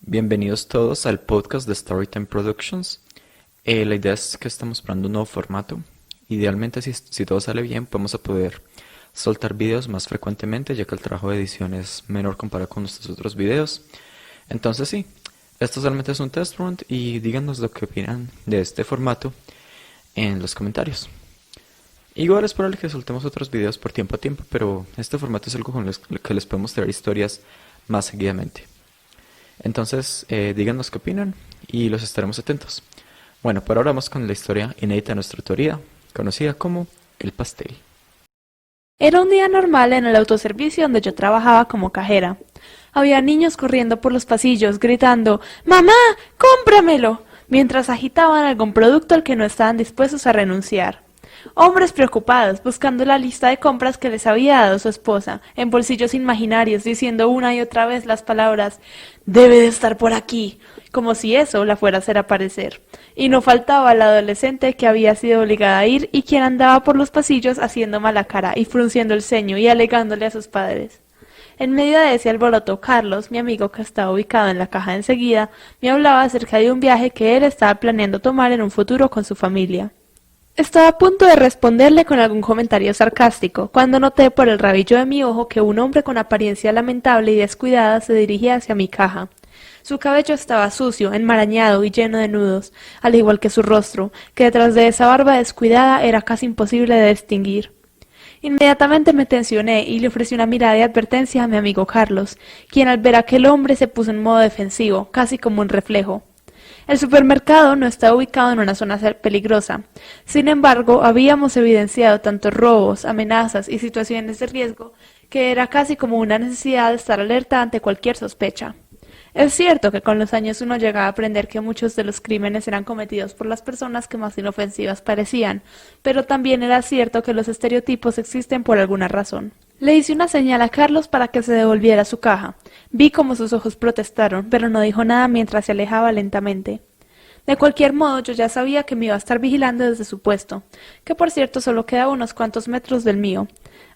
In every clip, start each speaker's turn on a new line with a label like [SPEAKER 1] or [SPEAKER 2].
[SPEAKER 1] Bienvenidos todos al podcast de Storytime Productions. La idea es que estamos probando un nuevo formato. Idealmente, si todo sale bien, vamos a poder soltar videos más frecuentemente, ya que el trabajo de edición es menor comparado con nuestros otros videos. Entonces sí, esto solamente es un test run y díganos lo que opinan de este formato en los comentarios. Igual es probable que soltemos otros videos por tiempo a tiempo, pero este formato es algo con lo que les podemos traer historias más seguidamente. Entonces, díganos qué opinan y los estaremos atentos. Bueno, por ahora vamos con la historia inédita de nuestra autoría, conocida como El Pastel.
[SPEAKER 2] Era un día normal en el autoservicio donde yo trabajaba como cajera. Había niños corriendo por los pasillos, gritando «¡Mamá, cómpramelo!», mientras agitaban algún producto al que no estaban dispuestos a renunciar. Hombres preocupados, buscando la lista de compras que les había dado su esposa, en bolsillos imaginarios, diciendo una y otra vez las palabras «debe de estar por aquí», como si eso la fuera a hacer aparecer. Y no faltaba la adolescente que había sido obligada a ir y quien andaba por los pasillos haciendo mala cara y frunciendo el ceño y alegándole a sus padres. En medio de ese alboroto, Carlos, mi amigo que estaba ubicado en la caja de enseguida, me hablaba acerca de un viaje que él estaba planeando tomar en un futuro con su familia. Estaba a punto de responderle con algún comentario sarcástico, cuando noté por el rabillo de mi ojo que un hombre con apariencia lamentable y descuidada se dirigía hacia mi caja. Su cabello estaba sucio, enmarañado y lleno de nudos, al igual que su rostro, que detrás de esa barba descuidada era casi imposible de distinguir. Inmediatamente me tensioné y le ofrecí una mirada de advertencia a mi amigo Carlos, quien al ver a aquel hombre se puso en modo defensivo, casi como un reflejo. El supermercado no estaba ubicado en una zona peligrosa. Sin embargo, habíamos evidenciado tantos robos, amenazas y situaciones de riesgo que era casi como una necesidad de estar alerta ante cualquier sospecha. Es cierto que con los años uno llegaba a aprender que muchos de los crímenes eran cometidos por las personas que más inofensivas parecían, pero también era cierto que los estereotipos existen por alguna razón. Le hice una señal a Carlos para que se devolviera a su caja. Vi cómo sus ojos protestaron, pero no dijo nada mientras se alejaba lentamente. De cualquier modo, yo ya sabía que me iba a estar vigilando desde su puesto, que por cierto solo quedaba unos cuantos metros del mío.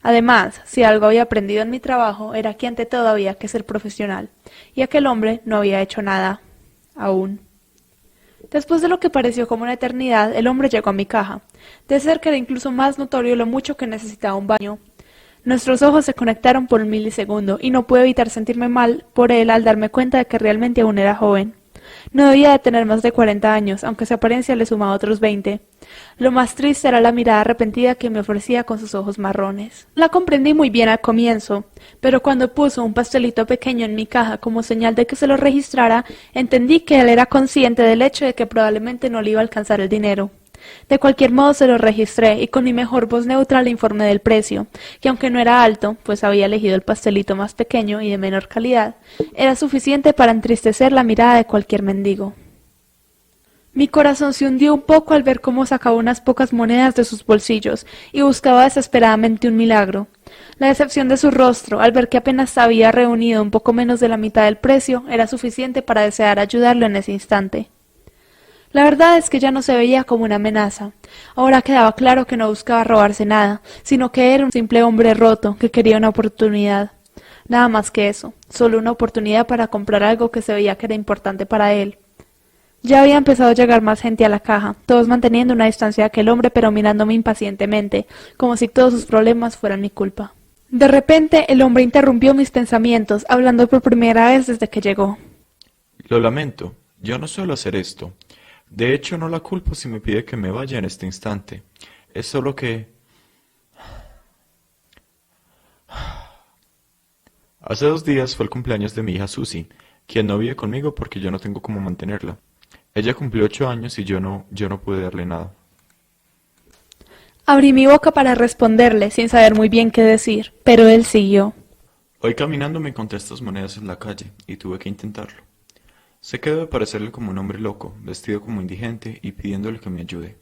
[SPEAKER 2] Además, si algo había aprendido en mi trabajo, era que ante todo había que ser profesional, y aquel hombre no había hecho nada, aún. Después de lo que pareció como una eternidad, el hombre llegó a mi caja. De cerca era incluso más notorio lo mucho que necesitaba un baño. Nuestros ojos se conectaron por un milisegundo, y no pude evitar sentirme mal por él al darme cuenta de que realmente aún era joven. No debía de tener más de 40 años, aunque su apariencia le sumaba otros 20. Lo más triste era la mirada arrepentida que me ofrecía con sus ojos marrones. La comprendí muy bien al comienzo, pero cuando puso un pastelito pequeño en mi caja como señal de que se lo registrara, entendí que él era consciente del hecho de que probablemente no le iba a alcanzar el dinero. De cualquier modo se lo registré y con mi mejor voz neutral le informé del precio, que aunque no era alto, pues había elegido el pastelito más pequeño y de menor calidad, era suficiente para entristecer la mirada de cualquier mendigo. Mi corazón se hundió un poco al ver cómo sacaba unas pocas monedas de sus bolsillos y buscaba desesperadamente un milagro. La decepción de su rostro, al ver que apenas había reunido un poco menos de la mitad del precio, era suficiente para desear ayudarlo en ese instante. La verdad es que ya no se veía como una amenaza. Ahora quedaba claro que no buscaba robarse nada, sino que era un simple hombre roto que quería una oportunidad. Nada más que eso, solo una oportunidad para comprar algo que se veía que era importante para él. Ya había empezado a llegar más gente a la caja, todos manteniendo una distancia de aquel hombre pero mirándome impacientemente, como si todos sus problemas fueran mi culpa. De repente el hombre interrumpió mis pensamientos, hablando por primera vez desde que llegó.
[SPEAKER 1] Lo lamento, yo no suelo hacer esto. De hecho, no la culpo si me pide que me vaya en este instante. Es solo que... Hace 2 días fue el cumpleaños de mi hija Susie, quien no vive conmigo porque yo no tengo cómo mantenerla. Ella cumplió 8 años y yo no pude darle nada.
[SPEAKER 2] Abrí mi boca para responderle sin saber muy bien qué decir, pero él siguió.
[SPEAKER 1] Hoy caminando me encontré estas monedas en la calle y tuve que intentarlo. Sé que debe parecerle como un hombre loco, vestido como indigente y pidiéndole que me ayude.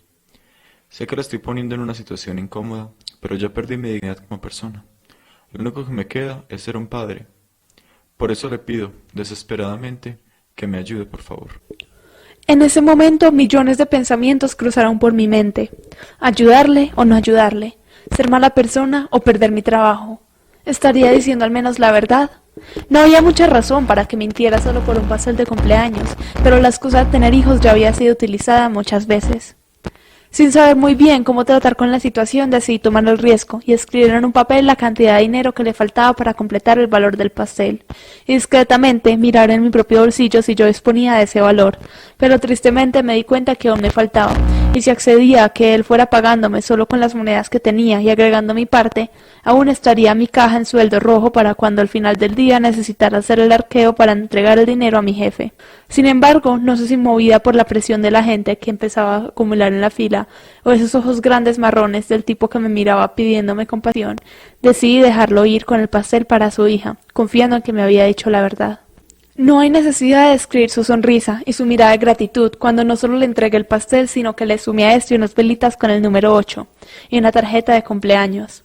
[SPEAKER 1] Sé que la estoy poniendo en una situación incómoda, pero ya perdí mi dignidad como persona. Lo único que me queda es ser un padre. Por eso le pido, desesperadamente, que me ayude, por favor.
[SPEAKER 2] En ese momento millones de pensamientos cruzaron por mi mente. ¿Ayudarle o no ayudarle? ¿Ser mala persona o perder mi trabajo? ¿Estaría diciendo al menos la verdad No había mucha razón para que mintiera solo por un pastel de cumpleaños, pero la excusa de tener hijos ya había sido utilizada muchas veces. Sin saber muy bien cómo tratar con la situación, decidí tomar el riesgo y escribir en un papel la cantidad de dinero que le faltaba para completar el valor del pastel, y discretamente mirar en mi propio bolsillo si yo disponía de ese valor, pero tristemente me di cuenta que aún me faltaba, y si accedía a que él fuera pagándome solo con las monedas que tenía y agregando mi parte, aún estaría mi caja en sueldo rojo para cuando al final del día necesitara hacer el arqueo para entregar el dinero a mi jefe. Sin embargo, no sé si movida por la presión de la gente que empezaba a acumular en la fila, o esos ojos grandes marrones del tipo que me miraba pidiéndome compasión, decidí dejarlo ir con el pastel para su hija, confiando en que me había dicho la verdad. No hay necesidad de describir su sonrisa y su mirada de gratitud cuando no solo le entregué el pastel, sino que le sumé a este unas velitas con el número 8 y una tarjeta de cumpleaños.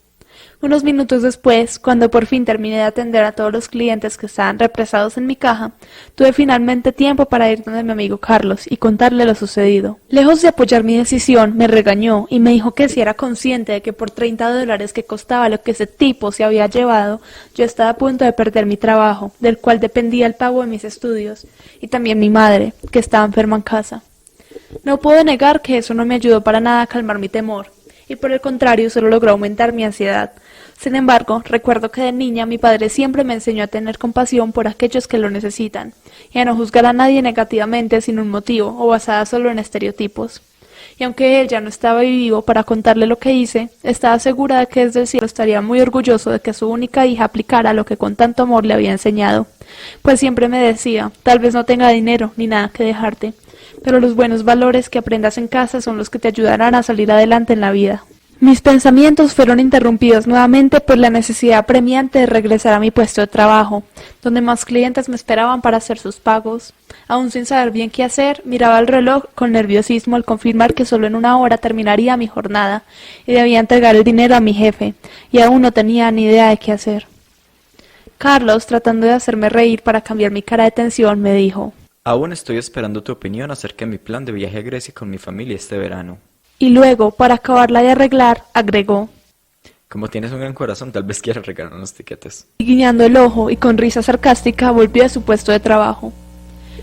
[SPEAKER 2] Unos minutos después, cuando por fin terminé de atender a todos los clientes que estaban represados en mi caja, tuve finalmente tiempo para ir donde mi amigo Carlos y contarle lo sucedido. Lejos de apoyar mi decisión, me regañó y me dijo que si era consciente de que por $30 que costaba lo que ese tipo se había llevado, yo estaba a punto de perder mi trabajo, del cual dependía el pago de mis estudios, y también mi madre, que estaba enferma en casa. No puedo negar que eso no me ayudó para nada a calmar mi temor, y por el contrario solo logró aumentar mi ansiedad. Sin embargo, recuerdo que de niña mi padre siempre me enseñó a tener compasión por aquellos que lo necesitan, y a no juzgar a nadie negativamente sin un motivo o basada solo en estereotipos. Y aunque él ya no estaba vivo para contarle lo que hice, estaba segura de que desde el cielo estaría muy orgulloso de que su única hija aplicara lo que con tanto amor le había enseñado, pues siempre me decía, tal vez no tenga dinero ni nada que dejarte, pero los buenos valores que aprendas en casa son los que te ayudarán a salir adelante en la vida. Mis pensamientos fueron interrumpidos nuevamente por la necesidad apremiante de regresar a mi puesto de trabajo, donde más clientes me esperaban para hacer sus pagos. Aún sin saber bien qué hacer, miraba el reloj con nerviosismo al confirmar que solo en 1 hora terminaría mi jornada y debía entregar el dinero a mi jefe, y aún no tenía ni idea de qué hacer. Carlos, tratando de hacerme reír para cambiar mi cara de tensión, me dijo:
[SPEAKER 1] Aún estoy esperando tu opinión acerca de mi plan de viaje a Grecia con mi familia este verano.
[SPEAKER 2] Y luego, para acabarla de arreglar, agregó:
[SPEAKER 1] Como tienes un gran corazón, tal vez quieras regalar unos tiquetes.
[SPEAKER 2] Y guiñando el ojo y con risa sarcástica volvió a su puesto de trabajo.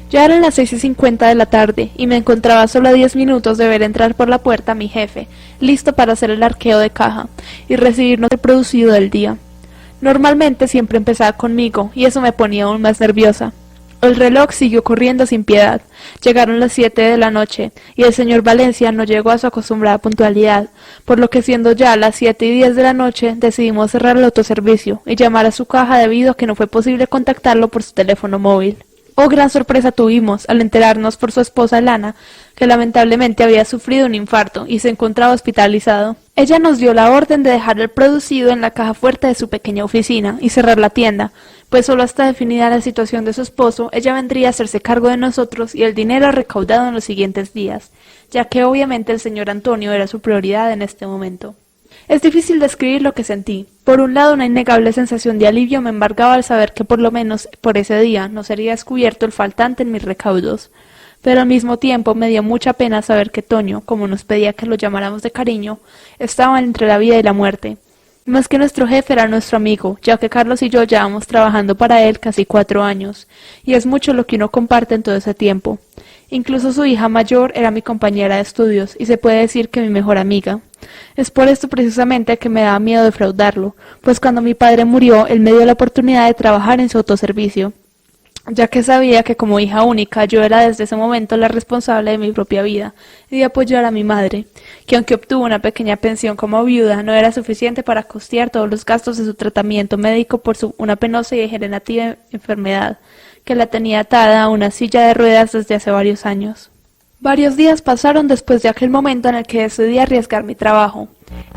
[SPEAKER 2] Ya eran las 6:50 de la tarde y me encontraba solo a 10 minutos de ver entrar por la puerta a mi jefe, listo para hacer el arqueo de caja y recibirnos el producido del día. Normalmente siempre empezaba conmigo y eso me ponía aún más nerviosa. El reloj siguió corriendo sin piedad. Llegaron las 7 de la noche y el señor Valencia no llegó a su acostumbrada puntualidad, por lo que siendo ya las 7:10 de la noche decidimos cerrar el autoservicio y llamar a su caja debido a que no fue posible contactarlo por su teléfono móvil. Oh, gran sorpresa tuvimos al enterarnos por su esposa Lana que lamentablemente había sufrido un infarto y se encontraba hospitalizado. Ella nos dio la orden de dejar el producido en la caja fuerte de su pequeña oficina y cerrar la tienda, pues solo hasta definida la situación de su esposo, ella vendría a hacerse cargo de nosotros y el dinero recaudado en los siguientes días, ya que obviamente el señor Antonio era su prioridad en este momento. Es difícil describir lo que sentí. Por un lado, una innegable sensación de alivio me embargaba al saber que por lo menos por ese día no sería descubierto el faltante en mis recaudos. Pero al mismo tiempo me dio mucha pena saber que Toño, como nos pedía que lo llamáramos de cariño, estaba entre la vida y la muerte. Más que nuestro jefe era nuestro amigo, ya que Carlos y yo llevamos trabajando para él casi 4 años, y es mucho lo que uno comparte en todo ese tiempo. Incluso su hija mayor era mi compañera de estudios y se puede decir que mi mejor amiga. Es por esto precisamente que me daba miedo defraudarlo, pues cuando mi padre murió, él me dio la oportunidad de trabajar en su autoservicio, ya que sabía que como hija única yo era desde ese momento la responsable de mi propia vida y de apoyar a mi madre, que aunque obtuvo una pequeña pensión como viuda, no era suficiente para costear todos los gastos de su tratamiento médico por una penosa y degenerativa enfermedad que la tenía atada a una silla de ruedas desde hace varios años. Varios días pasaron después de aquel momento en el que decidí arriesgar mi trabajo.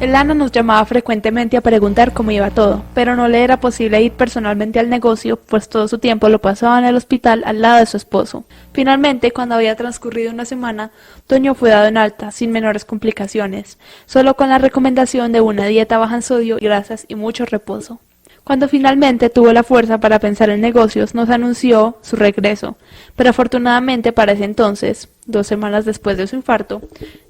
[SPEAKER 2] Lana nos llamaba frecuentemente a preguntar cómo iba todo, pero no le era posible ir personalmente al negocio, pues todo su tiempo lo pasaba en el hospital al lado de su esposo. Finalmente, cuando había transcurrido una semana, Toño fue dado en alta, sin menores complicaciones, solo con la recomendación de una dieta baja en sodio y grasas y mucho reposo. Cuando finalmente tuvo la fuerza para pensar en negocios, nos anunció su regreso, pero afortunadamente para ese entonces, 2 semanas después de su infarto,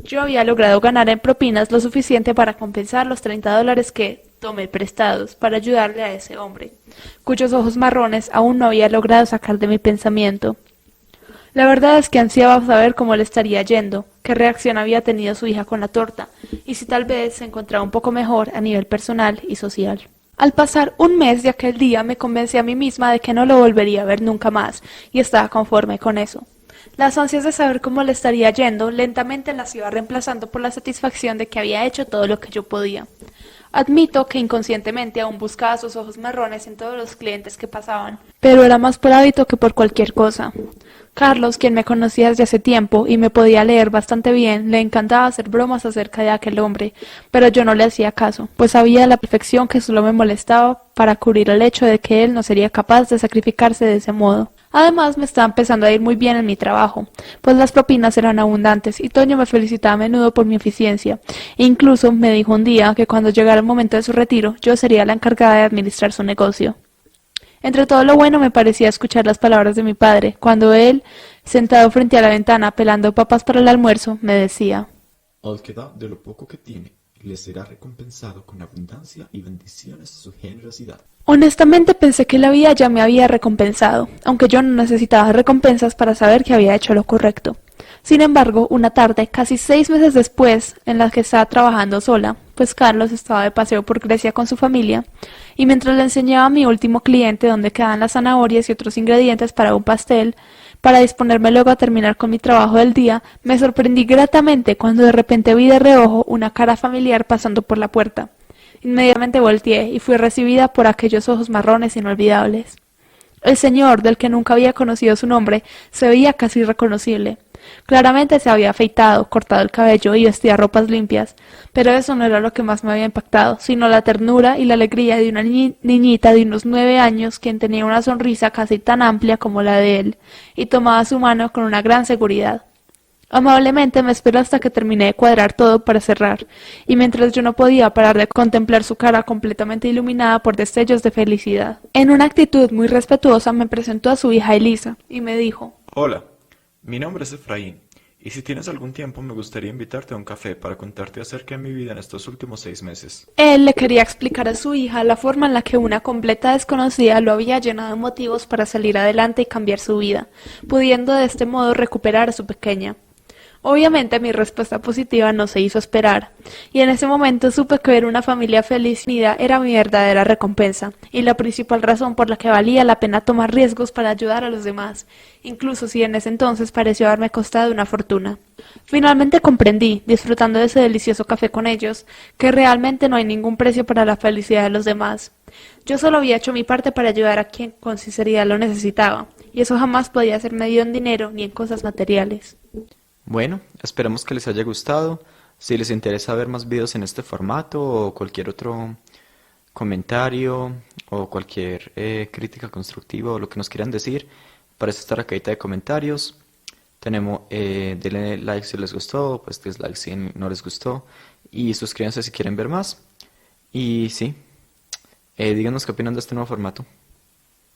[SPEAKER 2] yo había logrado ganar en propinas lo suficiente para compensar los $30 que tomé prestados para ayudarle a ese hombre, cuyos ojos marrones aún no había logrado sacar de mi pensamiento. La verdad es que ansiaba saber cómo le estaría yendo, qué reacción había tenido su hija con la torta, y si tal vez se encontraba un poco mejor a nivel personal y social. Al pasar un mes de aquel día me convencí a mí misma de que no lo volvería a ver nunca más, y estaba conforme con eso. Las ansias de saber cómo le estaría yendo lentamente las iba reemplazando por la satisfacción de que había hecho todo lo que yo podía. Admito que inconscientemente aún buscaba sus ojos marrones en todos los clientes que pasaban, pero era más por hábito que por cualquier cosa. Carlos, quien me conocía desde hace tiempo y me podía leer bastante bien, le encantaba hacer bromas acerca de aquel hombre, pero yo no le hacía caso, pues sabía a la perfección que solo me molestaba para cubrir el hecho de que él no sería capaz de sacrificarse de ese modo. Además, me estaba empezando a ir muy bien en mi trabajo, pues las propinas eran abundantes y Toño me felicitaba a menudo por mi eficiencia. E incluso me dijo un día que cuando llegara el momento de su retiro, yo sería la encargada de administrar su negocio. Entre todo lo bueno me parecía escuchar las palabras de mi padre, cuando él, sentado frente a la ventana pelando papas para el almuerzo, me decía:
[SPEAKER 3] Al que da de lo poco que tiene, le será recompensado con abundancia y bendiciones su generosidad.
[SPEAKER 2] Honestamente pensé que la vida ya me había recompensado, aunque yo no necesitaba recompensas para saber que había hecho lo correcto. Sin embargo, una tarde, casi 6 meses después, en la que estaba trabajando sola, pues Carlos estaba de paseo por Grecia con su familia, y mientras le enseñaba a mi último cliente dónde quedaban las zanahorias y otros ingredientes para un pastel, para disponerme luego a terminar con mi trabajo del día, me sorprendí gratamente cuando de repente vi de reojo una cara familiar pasando por la puerta. Inmediatamente volteé y fui recibida por aquellos ojos marrones inolvidables. El señor, del que nunca había conocido su nombre, se veía casi irreconocible. Claramente se había afeitado, cortado el cabello y vestía ropas limpias, pero eso no era lo que más me había impactado, sino la ternura y la alegría de una niñita de unos 9 años, quien tenía una sonrisa casi tan amplia como la de él, y tomaba su mano con una gran seguridad. Amablemente me esperó hasta que terminé de cuadrar todo para cerrar, y mientras yo no podía parar de contemplar su cara completamente iluminada por destellos de felicidad. En una actitud muy respetuosa me presentó a su hija Elisa, y me dijo:
[SPEAKER 4] Hola, mi nombre es Efraín, y si tienes algún tiempo me gustaría invitarte a un café para contarte acerca de mi vida en estos últimos 6 meses.
[SPEAKER 2] Él le quería explicar a su hija la forma en la que una completa desconocida lo había llenado de motivos para salir adelante y cambiar su vida, pudiendo de este modo recuperar a su pequeña. Obviamente mi respuesta positiva no se hizo esperar, y en ese momento supe que ver una familia feliz y unida era mi verdadera recompensa, y la principal razón por la que valía la pena tomar riesgos para ayudar a los demás, incluso si en ese entonces pareció haberme costado una fortuna. Finalmente comprendí, disfrutando de ese delicioso café con ellos, que realmente no hay ningún precio para la felicidad de los demás. Yo solo había hecho mi parte para ayudar a quien con sinceridad lo necesitaba, y eso jamás podía ser medido en dinero ni en cosas materiales.
[SPEAKER 1] Bueno, esperamos que les haya gustado. Si les interesa ver más videos en este formato o cualquier otro comentario o cualquier crítica constructiva o lo que nos quieran decir, para eso está la cajita de comentarios. Denle like si les gustó, pues dislike si no les gustó, y suscríbanse si quieren ver más. Y sí, díganos qué opinan de este nuevo formato.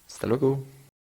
[SPEAKER 1] Hasta luego.